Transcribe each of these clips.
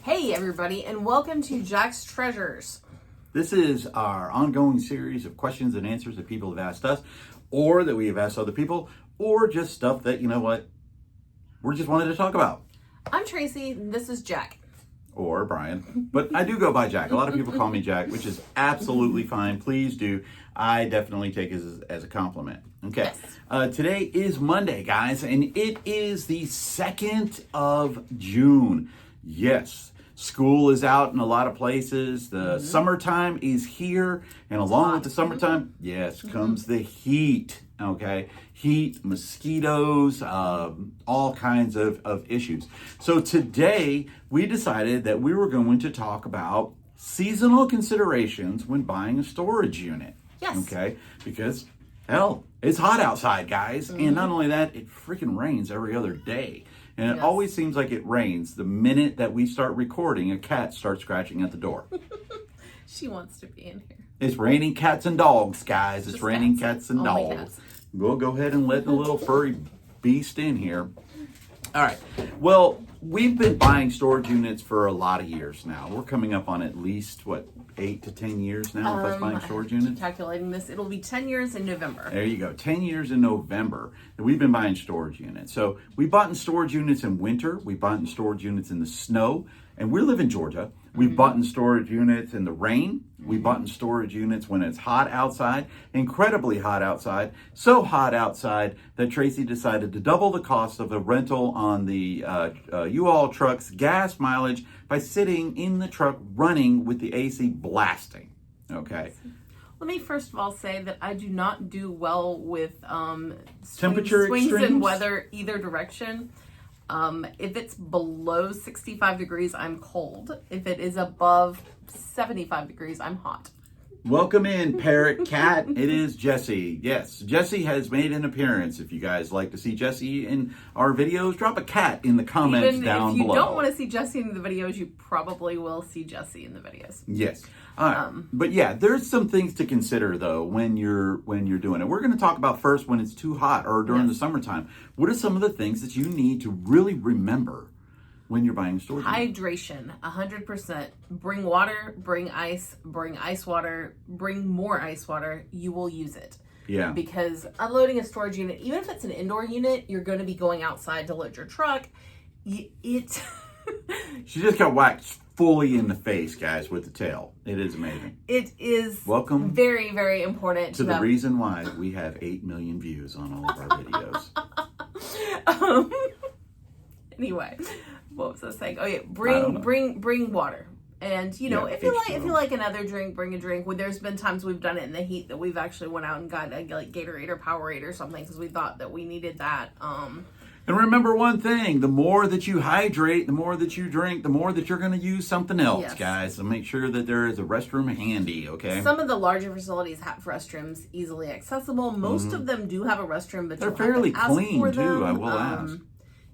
Hey everybody, and welcome to Jack's Treasures. This is our ongoing series of questions and answers that people have asked us, or that we have asked other people, or just stuff that, we're just wanted to talk about. I'm Tracy, and this is Jack. Or Brian, but I do go by Jack. A lot of people call me Jack, which is absolutely fine. Please do. I definitely take it as a compliment. Okay. Yes. Today is Monday, guys, and it is the 2nd of June. Yes. School is out in a lot of places. The summertime is here. And along with the summertime, yes, comes the heat. Okay. Heat, mosquitoes, all kinds of issues. So today we decided that we were going to talk about seasonal considerations when buying a storage unit. Yes. Okay. Because, hell, it's hot outside, guys. And not only that, it freaking rains every other day. And it always seems like it rains the minute that we start recording, a cat starts scratching at the door. She wants to be in here. It's raining cats and dogs, guys. It's raining cats and Only dogs. cats. We'll go ahead and let the little furry beast in here. All right. Well, we've been buying storage units for a lot of years now. We're coming up on at least, 8 to 10 years now of us buying storage units? Calculating this, it'll be 10 years in November. There you go. 10 years in November that we've been buying storage units. So we bought in storage units in winter. We bought in storage units in the snow. And we live in Georgia. We bought in storage units in the rain. We bought in storage units when it's hot outside, incredibly hot outside, so hot outside that Tracy decided to double the cost of a rental on the U-Haul truck's gas mileage by sitting in the truck running with the AC blasting. Okay. Let me first of all say that I do not do well with Temperature swings in extremes? weather either direction. If it's below 65 degrees, I'm cold. If it is above 75 degrees, I'm hot. Welcome in, Parrot Cat. It is Jessie. Yes, Jessie has made an appearance. If you guys like to see Jessie in our videos, drop a cat in the comments down below. If you don't want to see Jessie in the videos, you probably will see Jessie in the videos. Yes. But yeah, there's some things to consider though when you're doing it. We're going to talk about first when it's too hot or during the summertime. What are some of the things that you need to really remember when you're buying storage? Hydration, 100%. Bring water, bring ice water, bring more ice water. You will use it. Yeah. Because unloading a storage unit, even if it's an indoor unit, you're going to be going outside to load your truck. She just got whacked fully in the face, guys, with the tail. It is amazing. It is welcome very, very important to the reason why we have 8 million views on all of our videos. Anyway, what was I saying? Oh yeah, bring water. And if you like another drink, bring a drink. There's been times we've done it in the heat that we've actually went out and got like Gatorade or Powerade or something because we thought that we needed that. And remember one thing, the more that you hydrate, the more that you drink, the more that you're going to use something else, guys. So make sure that there is a restroom handy, okay? Some of the larger facilities have restrooms easily accessible. Most of them do have a restroom, but they're fairly clean too, I will ask.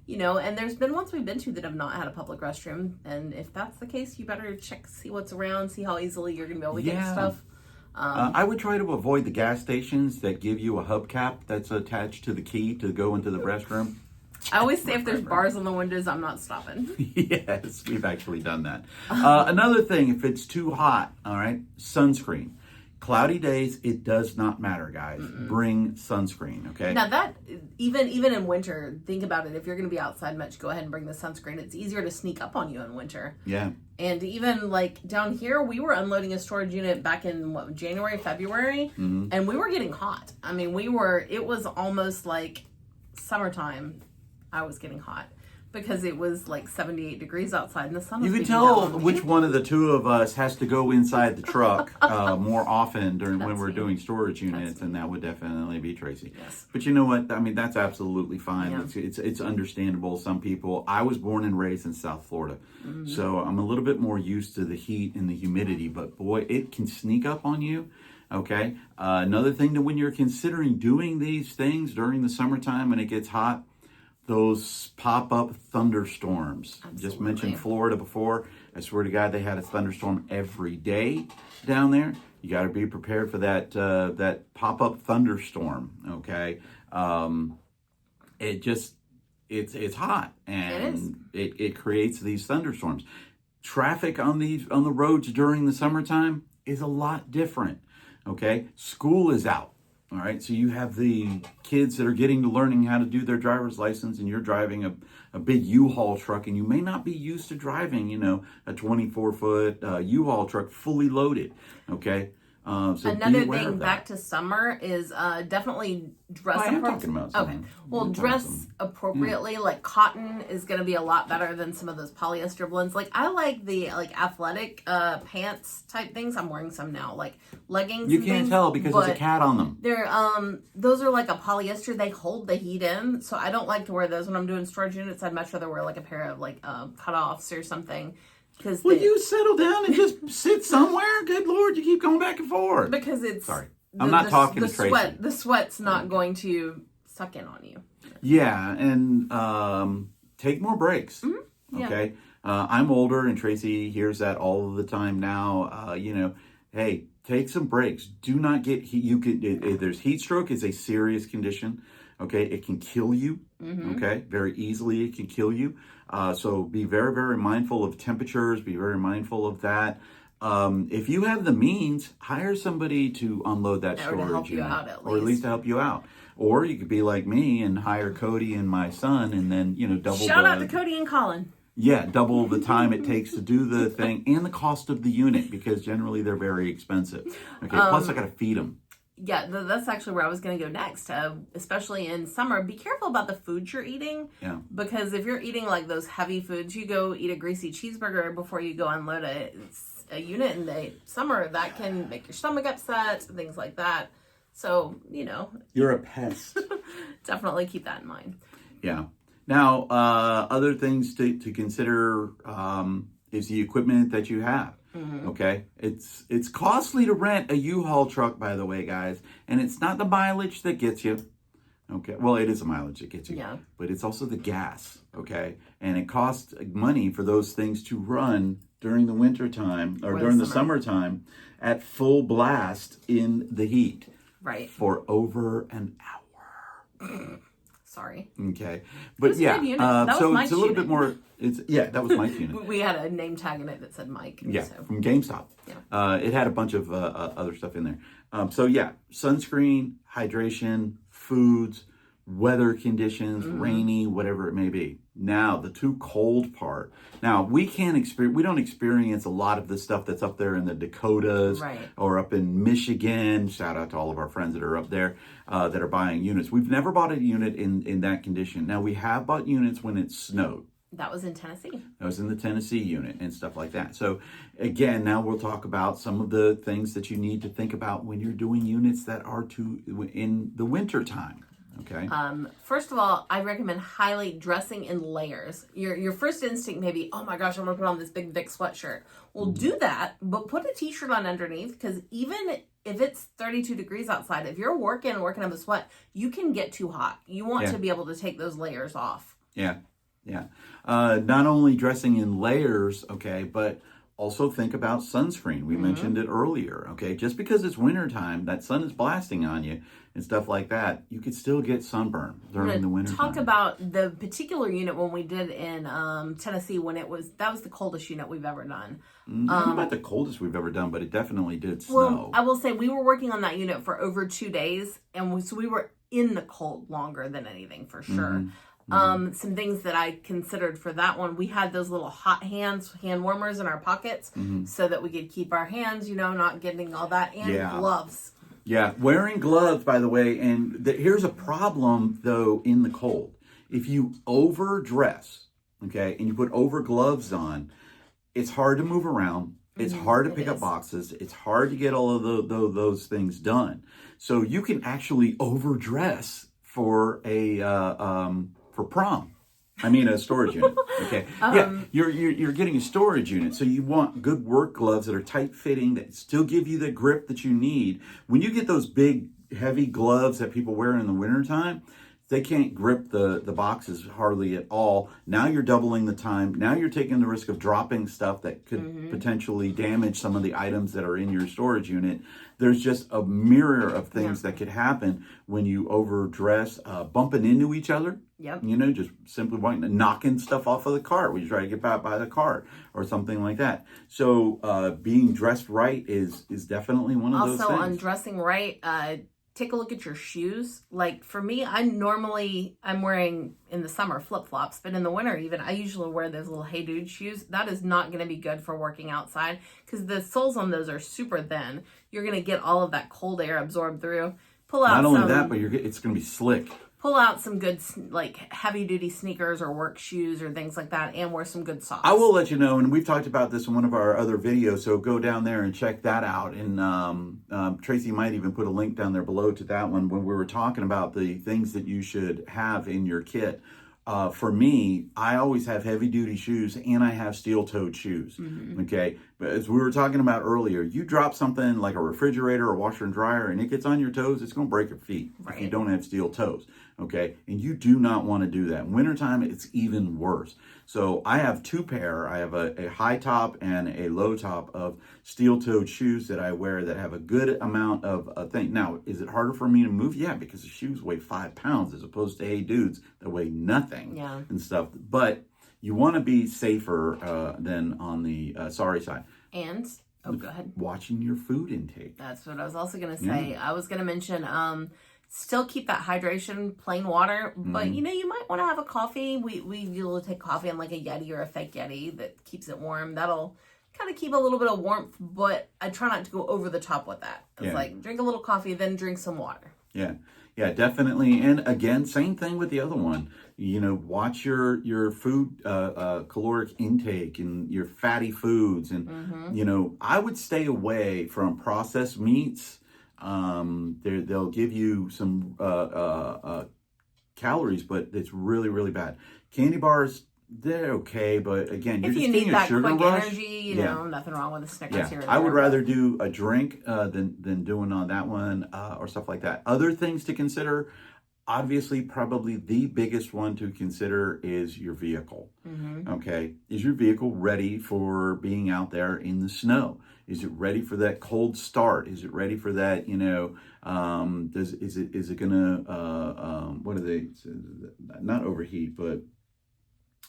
And there's been ones we've been to that have not had a public restroom. And if that's the case, you better see what's around, see how easily you're going to be able to get stuff. I would try to avoid the gas stations that give you a hubcap that's attached to the key to go into the restroom. I always say if there's bars on the windows, I'm not stopping. Yes, we've actually done that. Another thing, if it's too hot, all right, sunscreen. Cloudy days, it does not matter, guys. Bring sunscreen, okay? Now that, even in winter, think about it. If you're going to be outside much, go ahead and bring the sunscreen. It's easier to sneak up on you in winter. Yeah. And even like down here, we were unloading a storage unit back in January, February, and we were getting hot. I mean, it was almost like summertime. I was getting hot because it was like 78 degrees outside and the sun was You can tell which one of the two of us has to go inside the truck more often when we're doing storage units, and that would definitely be Tracy. Yes. But you know what? I mean, that's absolutely fine. Yeah. It's understandable. Some people, I was born and raised in South Florida, so I'm a little bit more used to the heat and the humidity, but boy, it can sneak up on you. Okay. Another thing that when you're considering doing these things during the summertime when it gets hot, those pop-up thunderstorms. Absolutely. Just mentioned Florida before. I swear to God, they had a thunderstorm every day down there. You got to be prepared for that pop-up thunderstorm. Okay, it's hot and it creates these thunderstorms. traffic on the roads during the summertime is a lot different. Okay, school is out. All right, so you have the kids that are getting to learning how to do their driver's license, and you're driving a big U-Haul truck, and you may not be used to driving, a 24-foot U-Haul truck fully loaded. Okay. So another thing back to summer is definitely dress appropriately. Okay. Well, dress appropriately. Yeah. Like cotton is going to be a lot better than some of those polyester blends. Like I like the athletic pants type things. I'm wearing some now, like leggings. You can't tell because there's a cat on them. They're those are like a polyester. They hold the heat in, so I don't like to wear those when I'm doing storage units. I'd much rather wear like a pair of cutoffs or something. Will you settle down and just sit somewhere? Good Lord, you keep going back and forth. Because it's... Sorry. I'm not talking to Tracy. The sweat's not going to suck in on you. Yeah, and take more breaks. Mm-hmm. Yeah. Okay? I'm older, and Tracy hears that all of the time now. Hey, take some breaks. Do not get heat. There's heat stroke is a serious condition. Okay? It can kill you. Mm-hmm. Okay? Very easily it can kill you. So be very, very mindful of temperatures. Be very mindful of that. If you have the means, hire somebody to unload that storage unit, or at least to help you out. Or you could be like me and hire Cody and my son, and then double. Shout out to Cody and Colin. Yeah, double the time it takes to do the thing and the cost of the unit, because generally they're very expensive. Okay, plus I got to feed them. Yeah, that's actually where I was going to go next. Especially in summer, be careful about the food you're eating. Yeah. Because if you're eating like those heavy foods, you go eat a greasy cheeseburger before you go unload a unit in the summer, that can make your stomach upset, things like that. So, You're a pest. Definitely keep that in mind. Yeah. Now, other things to consider is the equipment that you have. Mm-hmm. Okay, it's costly to rent a U-Haul truck, by the way, guys, and it's not the mileage that gets you. Okay, well, it is the mileage that gets you, but it's also the gas. Okay, and it costs money for those things to run during the winter time or during the summertime at full blast in the heat, right? For over an hour. Sorry. Okay, but yeah, so it's a little bit more. That was Mike's unit. We had a name tag in it that said Mike. Yeah, from GameStop. Yeah. It had a bunch of other stuff in there. Sunscreen, hydration, foods, weather conditions, rainy, whatever it may be. Now, the too cold part. Now, we don't experience a lot of the stuff that's up there in the Dakotas, right, or up in Michigan. Shout out to all of our friends that are up there that are buying units. We've never bought a unit in that condition. Now, we have bought units when it snowed. That was in Tennessee. That was in the Tennessee unit and stuff like that. So again, now we'll talk about some of the things that you need to think about when you're doing units that are in the winter time. Okay. First of all, I recommend highly dressing in layers. Your first instinct may be, oh my gosh, I'm gonna put on this big Vic sweatshirt. Well, do that, but put a t-shirt on underneath, because even if it's 32 degrees outside, if you're working up a sweat, you can get too hot. You want to be able to take those layers off. Yeah. Yeah. Not only dressing in layers, okay, but also think about sunscreen. We mentioned it earlier, okay? Just because it's wintertime, that sun is blasting on you and stuff like that, you could still get sunburn during the winter. Talk about the particular unit when we did in Tennessee, that was the coldest unit we've ever done. Not about the coldest we've ever done, but it definitely did snow. Well, I will say we were working on that unit for over 2 days, and so we were in the cold longer than anything, for sure. Some things that I considered for that one, we had those little hot hand warmers in our pockets so that we could keep our hands, not getting all that, and gloves. Yeah, wearing gloves, by the way, and here's a problem, though, in the cold. If you overdress, okay, and you put over gloves on, it's hard to move around. It's hard to pick up boxes. It's hard to get all of those things done. So you can actually overdress for for prom. I mean, a storage unit. Okay. You're getting a storage unit, so you want good work gloves that are tight fitting, that still give you the grip that you need. When you get those big, heavy gloves that people wear in the wintertime, They can't grip the boxes hardly at all. Now you're doubling the time. Now you're taking the risk of dropping stuff that could potentially damage some of the items that are in your storage unit. There's just a myriad of things that could happen when you overdress, bumping into each other. Yep. You know, just simply knocking stuff off of the cart when you try to get back by the cart or something like that. So being dressed right is definitely one of those things. Also, on dressing right, take a look at your shoes. Like for me, I'm wearing in the summer flip-flops, but in the winter even, I usually wear those little Hey Dude shoes. That is not going to be good for working outside because the soles on those are super thin. You're going to get all of that cold air absorbed through. Not only that, but it's going to be slick. Pull out some good, like, heavy-duty sneakers or work shoes or things like that, and wear some good socks. I will let you know, and we've talked about this in one of our other videos, so go down there and check that out. And Tracy might even put a link down there below to that one when we were talking about the things that you should have in your kit. For me, I always have heavy-duty shoes, and I have steel-toed shoes, okay? But as we were talking about earlier, you drop something like a refrigerator or washer and dryer, and it gets on your toes, it's going to break your feet if you don't have steel toes, okay? And you do not want to do that. In wintertime, it's even worse. So I have two pair. I have a high top and a low top of steel-toed shoes that I wear that have a good amount of thing. Now, is it harder for me to move? Yeah, because the shoes weigh 5 pounds as opposed to Hey Dudes that weigh nothing and stuff. But you want to be safer than on the sorry side. And, go ahead. Watching your food intake. That's what I was also going to say. Yeah. I was going to mention, still keep that hydration, plain water, but you know, you might want to have a coffee. We usually take coffee in like a Yeti or a fake Yeti that keeps it warm. That'll kind of keep a little bit of warmth, but I try not to go over the top with that. It's like drink a little coffee, then drink some water. Yeah, definitely. And again, same thing with the other one. You know, watch your food caloric intake and your fatty foods. And, you know, I would stay away from processed meats. They'll give you some calories, but it's really, really bad. Candy bars, they're okay, but again, you're just getting a sugar rush. Energy, you know, nothing wrong with a Snickers here. I would rather do a drink than doing on that one or stuff like that. Other things to consider, obviously, probably the biggest one to consider is your vehicle. Okay, is your vehicle ready for being out there in the snow? Is it ready for that cold start? Is it ready for that? You know, is it gonna what are they? Not overheat, but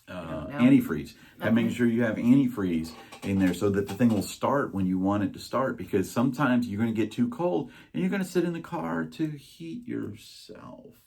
antifreeze. And making sure you have antifreeze in there so that the thing will start when you want it to start, because sometimes you're going to get too cold and you're going to sit in the car to heat yourself.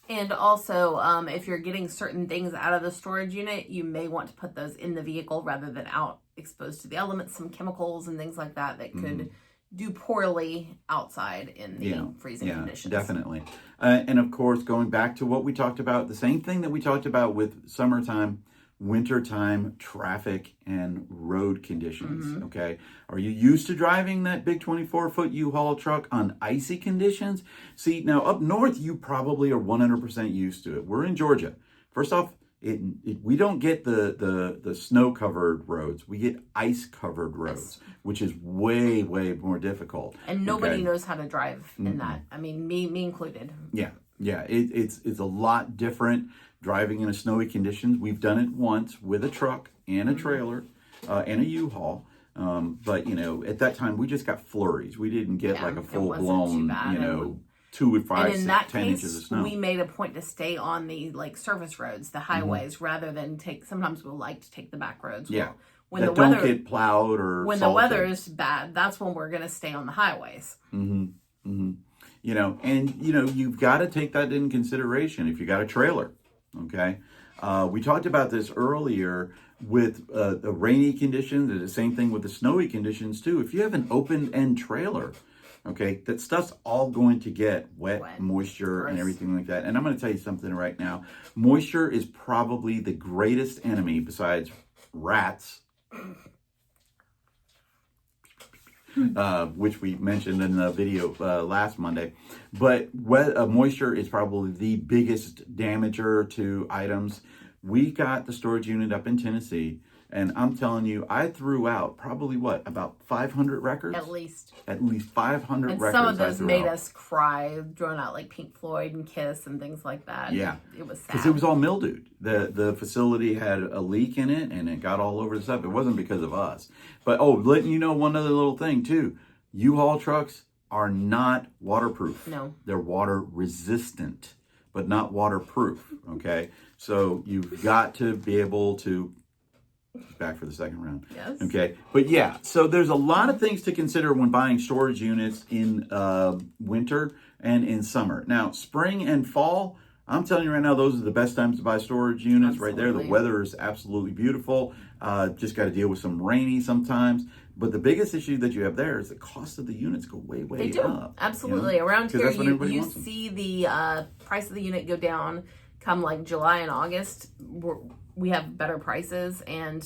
And also, if you're getting certain things out of the storage unit, you may want to put those in the vehicle rather than out exposed to the elements, some chemicals and things like that could do poorly outside in the freezing conditions. Definitely. And of course, going back to what we talked about, the same thing that we talked about with summertime, wintertime, traffic, and road conditions, okay? Are you used to driving that big 24-foot U-Haul truck on icy conditions? See, now up north, you probably are 100% used to it. We're in Georgia. First off, we don't get the snow-covered roads. We get ice-covered roads, which is way, way more difficult. And nobody knows how to drive in that. I mean, me included. Yeah. It's a lot different driving in a snowy conditions. We've done it once with a truck and a trailer and a U-Haul. But, you know, at that time, we just got flurries. We didn't get like a full-blown, 2, 5, 6, 10 inches of snow. We made a point to stay on the service roads, the highways, rather than sometimes we'll like to take the back roads. Yeah. When that don't get plowed or when salted. The weather's bad, that's when we're going to stay on the highways. You know, and, you know, you've got to take that into consideration if you got a trailer, okay? We talked about this earlier with the rainy conditions, and the same thing with the snowy conditions, too. If you have an open-end trailer, okay, that stuff's all going to get wet, moisture, and everything like that. And I'm going to tell you something right now. Moisture is probably the greatest enemy besides rats, which we mentioned in the video last Monday. But moisture is probably the biggest damager to items. We got the storage unit up in Tennessee. And I'm telling you, I threw out probably about 500 records? At least. At least 500 and records. Some of those made out. us cry, throwing out like Pink Floyd and Kiss and things like that. Yeah. It was sad. Because it was all mildewed. The facility had a leak in it and it got all over the stuff. It wasn't because of us. But, letting you know one other little thing too. U-Haul trucks are not waterproof. No. They're water resistant, but not waterproof. Okay. So you've got to be able to, back for the second round. Yes. Okay. But yeah, so there's a lot of things to consider when buying storage units in winter and in summer. Now, spring and fall, I'm telling you right now, those are the best times to buy storage units. Absolutely. Right there. The weather is absolutely beautiful. Just got to deal with some rainy sometimes. But the biggest issue that you have there is the cost of the units go way up. They do. Absolutely. You know? Around here, you see the price of the unit go down come like July and August. We have better prices. And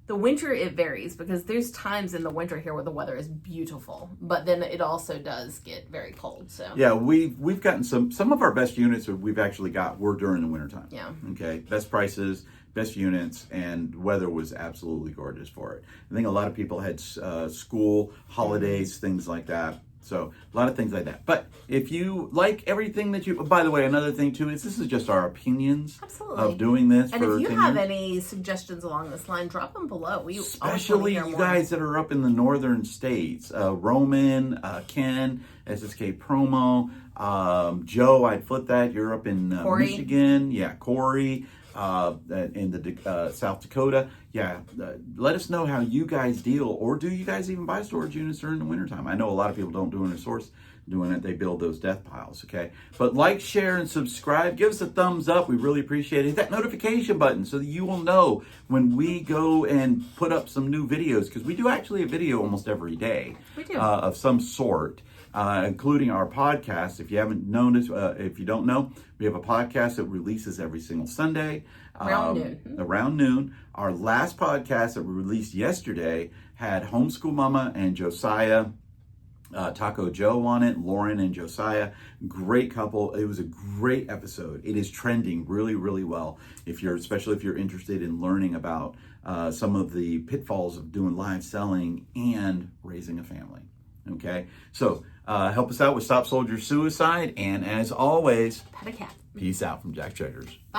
the winter, it varies because there's times in the winter here where the weather is beautiful, but then it also does get very cold. So yeah, we've gotten some of our best units that we've actually got were during the wintertime. Yeah. Okay. Best prices, best units, and weather was absolutely gorgeous for it. I think a lot of people had school, holidays, things like that. So a lot of things like that. But if you like everything that by the way, another thing too is this is just our opinions of doing this. And if you have any suggestions along this line, drop them below. Especially you guys that are up in the northern states. Roman, Ken, SSK Promo, Joe, I'd flip that. You're up in Michigan. Yeah, Corey. In the South Dakota. Yeah, let us know how you guys deal, or do you guys even buy storage units during the wintertime? I know a lot of people don't do it in source doing it. They build those death piles, okay? But like, share, and subscribe. Give us a thumbs up. We really appreciate it. Hit that notification button so that you will know when we go and put up some new videos, because we do actually a video almost every day of some sort. Including our podcast. If you haven't noticed, if you don't know, we have a podcast that releases every single Sunday. Around noon. Our last podcast that we released yesterday had Homeschool Mama and Josiah, Taco Joe on it, Lauren and Josiah. Great couple. It was a great episode. It is trending really, really well. Especially if you're interested in learning about some of the pitfalls of doing live selling and raising a family. Okay, so help us out with Stop Soldier Suicide, and as always, pet a cat. Peace out from Jack Treasures.